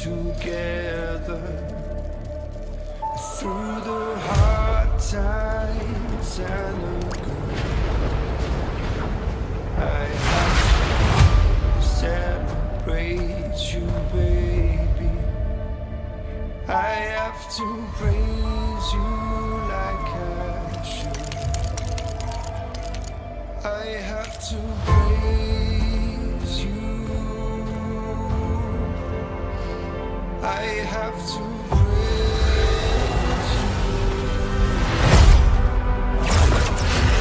together through the hard times and the good. I have to celebrate you, baby. I have to praise you like I should. I have to praise you. I have to praise you.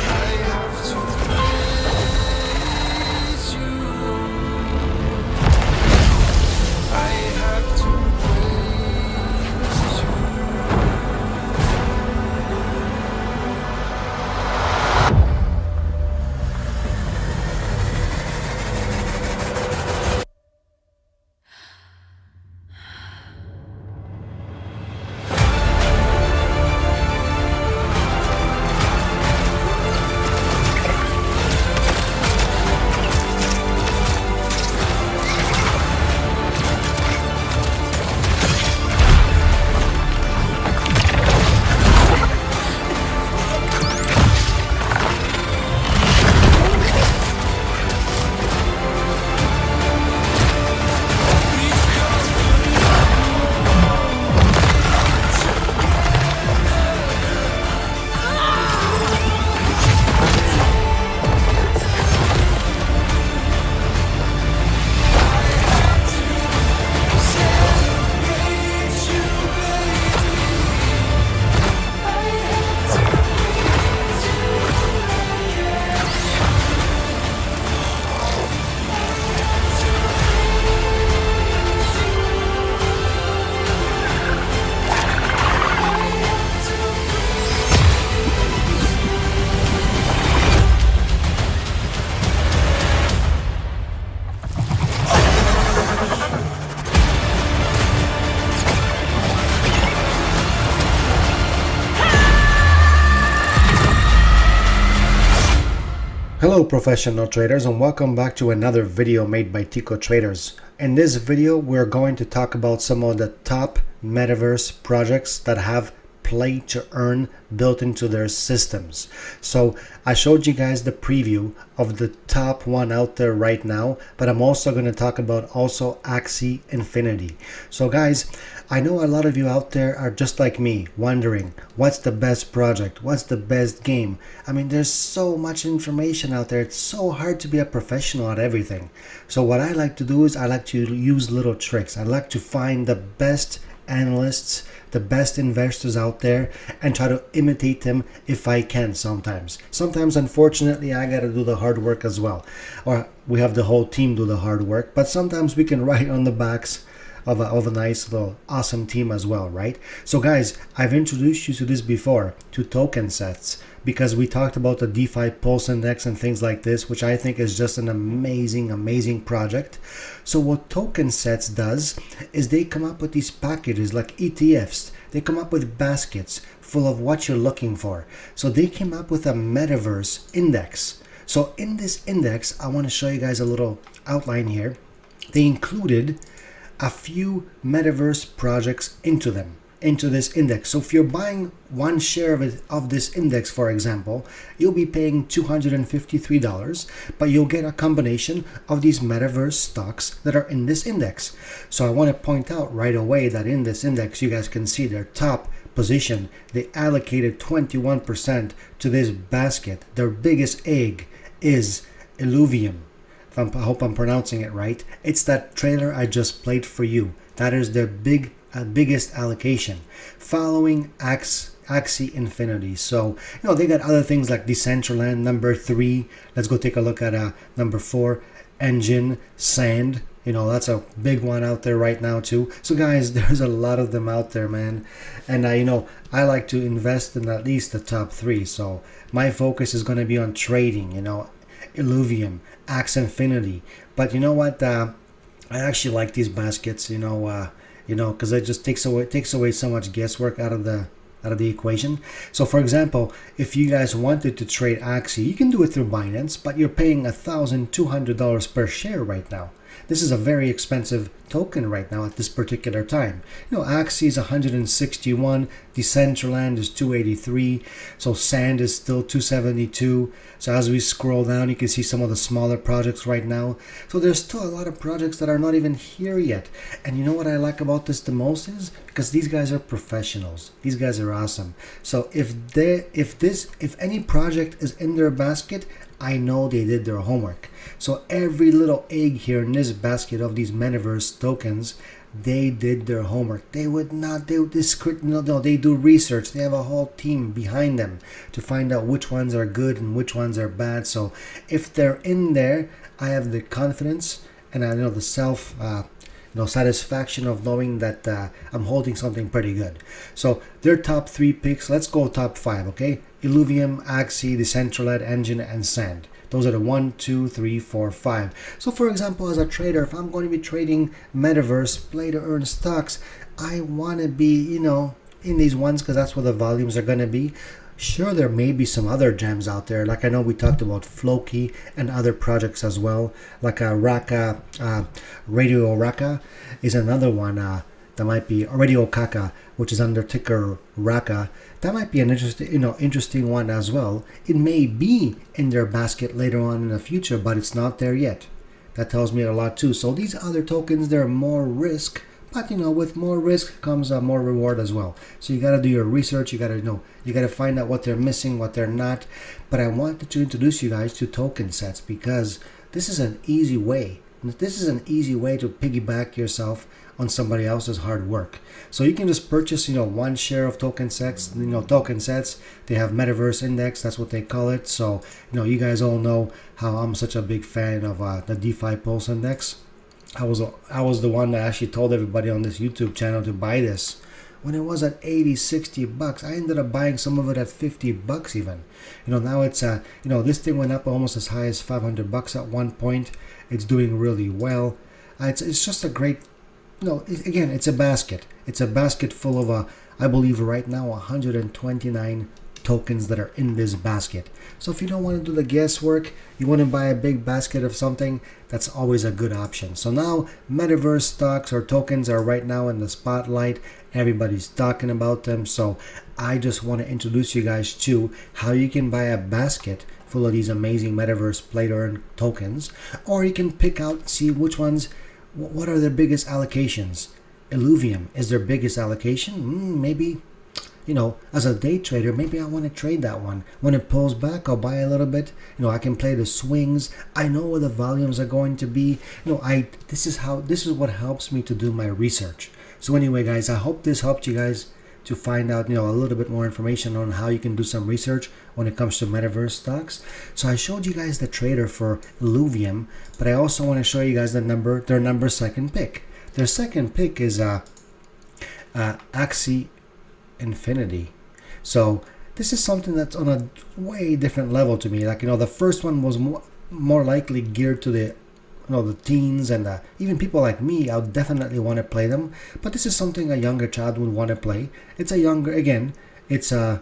I have to praise you. I have to praise you. Hello professional traders, and welcome back to another video made by Tico Traders. In this video we're going to talk about some of the top metaverse projects that have play to earn built into their systems. So I showed you guys the preview of the top one out there right now, but I'm also going to talk about also Axie Infinity. So guys, I know a lot of you out there are just like me, wondering what's the best project, what's the best game. I mean, there's so much information out there, it's so hard to be a professional at everything. So what I like to do is I like to use little tricks. I like to find the best analysts, the best investors out there, and try to imitate them if I can sometimes. Sometimes, unfortunately, I gotta do the hard work as well. Or we have the whole team do the hard work, but sometimes we can ride on the backs of a nice little awesome team as well, right? So guys, I've introduced you to this before, to token sets, because we talked about the DeFi Pulse Index and things like this, which I think is just an amazing project. So what token sets does is they come up with these packages like ETFs. They come up with baskets full of what you're looking for. So they came up with a MetaVerse index. So in this index, I want to show you guys a little outline here. They included a few metaverse projects into this index. So if you're buying one share of this index, for example, you'll be paying $253, but you'll get a combination of these metaverse stocks that are in this index. So I want to point out right away that in this index, you guys can see their top position. They allocated 21% to this basket. Their biggest egg is Ethereum. I hope I'm pronouncing it right. It's that trailer I just played for you. That is their biggest allocation, following Axie Infinity. So, you know, they got other things like Decentraland, number 3. Let's go take a look at number 4, Engine, Sand. You know, that's a big one out there right now too. So guys, there's a lot of them out there, man. And you know, I like to invest in at least the top 3. So my focus is going to be on trading, you know, Ethereum, Axie Infinity. But you know what? I actually like these baskets, you know, because it just takes away so much guesswork out of the equation. So for example, if you guys wanted to trade Axie, you can do it through Binance, but you're paying $1,200 per share right now. This is a very expensive token right now at this particular time. Axie is 161, Decentraland is 283, so Sand is still 272. So as we scroll down, you can see some of the smaller projects right now. So there's still a lot of projects that are not even here yet. And you know what I like about this the most is because these guys are professionals. These guys are awesome. So if any project is in their basket, I know they did their homework. So every little egg here in this basket of these MetaVerse tokens, they did their homework. They would not do this. No, they do research. They have a whole team behind them to find out which ones are good and which ones are bad. So if they're in there, I have the confidence and I know the self satisfaction of knowing that I'm holding something pretty good. So their top 3 picks. Let's go top 5, okay? Ethereum, Axie, Decentraland, Engine, and Sand. Those are the 1, 2, 3, 4, 5. So for example, as a trader, if I'm going to be trading MetaVerse, play to earn stocks, I want to be, in these ones because that's where the volumes are going to be. Sure, there may be some other gems out there. Like I know we talked about Floki and other projects as well. Like Raka, Radio Raka is another one. That might be Radio Kaka, which is under ticker Raka. That might be an interesting one as well. It may be in their basket later on in the future, but it's not there yet. That tells me a lot too. So these other tokens, they're more risk, but with more risk comes more reward as well. So you got to do your research. You got to find out what they're missing, what they're not. But I wanted to introduce you guys to token sets because this is an easy way. This is an easy way to piggyback yourself on somebody else's hard work. So you can just purchase, one share of token sets. Token sets. They have MetaVerse Index. That's what they call it. So you guys all know how I'm such a big fan of the DeFi Pulse Index. I was the one that actually told everybody on this YouTube channel to buy this when it was at 80, 60 bucks. I ended up buying some of it at 50 bucks even. Now it's this thing went up almost as high as 500 bucks at one point. It's doing really well. It's just a great, again, it's a basket. It's a basket full of I believe right now 129 tokens that are in this basket. So if you don't want to do the guesswork, you want to buy a big basket of something, that's always a good option. So now MetaVerse stocks or tokens are right now in the spotlight. Everybody's talking about them. So I just want to introduce you guys to how you can buy a basket full of these amazing MetaVerse play to earn tokens, or you can pick out, see which ones, what are their biggest allocations. Ethereum is their biggest allocation. Maybe as a day trader, maybe I want to trade that one. When it pulls back, I'll buy a little bit. I can play the swings. I know where the volumes are going to be. This is what helps me to do my research. So anyway, guys, I hope this helped you guys to find out, a little bit more information on how you can do some research when it comes to MetaVerse stocks. So I showed you guys the trader for Ethereum, but I also want to show you guys their number second pick. Their second pick is Axie Infinity. So this is something that's on a way different level to me. Like the first one was more likely geared to the teens and even people like me. I would definitely want to play them, but this is something a younger child would want to play. It's a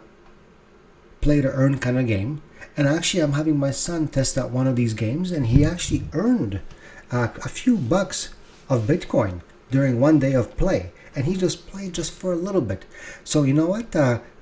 play to earn kind of game, and actually I'm having my son test out one of these games, and he actually earned a few bucks of Bitcoin during one day of play. And he just played just for a little bit. So you know what?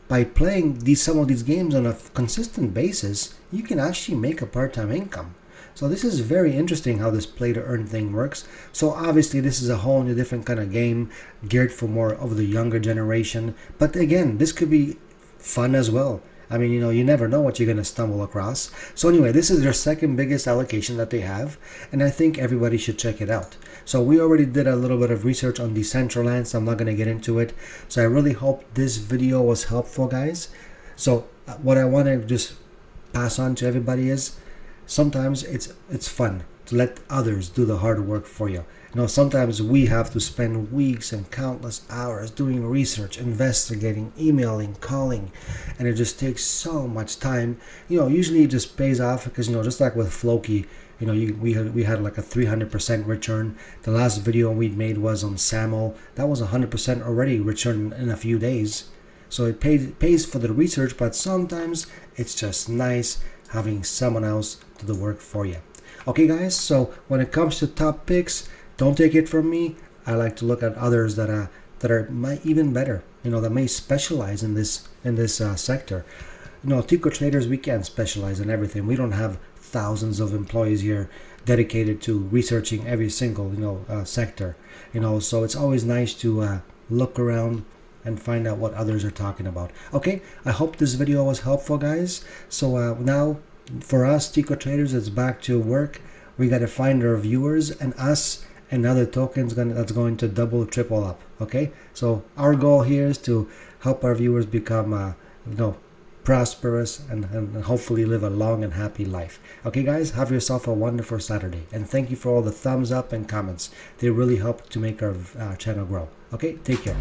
By playing some of these games on a consistent basis, you can actually make a part-time income. So this is very interesting how this play to earn thing works. So obviously this is a whole new different kind of game geared for more of the younger generation. But again, this could be fun as well. I mean, you never know what you're going to stumble across. So anyway, this is their second biggest allocation that they have, and I think everybody should check it out. So we already did a little bit of research on Decentraland, so I'm not going to get into it. So I really hope this video was helpful, guys. So what I want to just pass on to everybody is sometimes it's fun to let others do the hard work for you. Sometimes we have to spend weeks and countless hours doing research, investigating, emailing, calling, and it just takes so much time. Usually it just pays off because, just like with Floki, we had like a 300% return. The last video we made was on SAML. That was 100% already returned in a few days. So it pays for the research, but sometimes it's just nice having someone else do the work for you. Okay guys, so when it comes to top picks, don't take it from me. I like to look at others that are even better, that may specialize in this sector. Tico traders, we can't specialize in everything. We don't have thousands of employees here dedicated to researching every single sector. So it's always nice to look around and find out what others are talking about. Okay, I hope this video was helpful, guys. So now for us Tico traders, it's back to work. We got to find our viewers and us and other tokens that's going to double, triple up. Okay, so our goal here is to help our viewers become prosperous and hopefully live a long and happy life. Okay guys, have yourself a wonderful Saturday, and thank you for all the thumbs up and comments. They really help to make our channel grow. Okay, take care.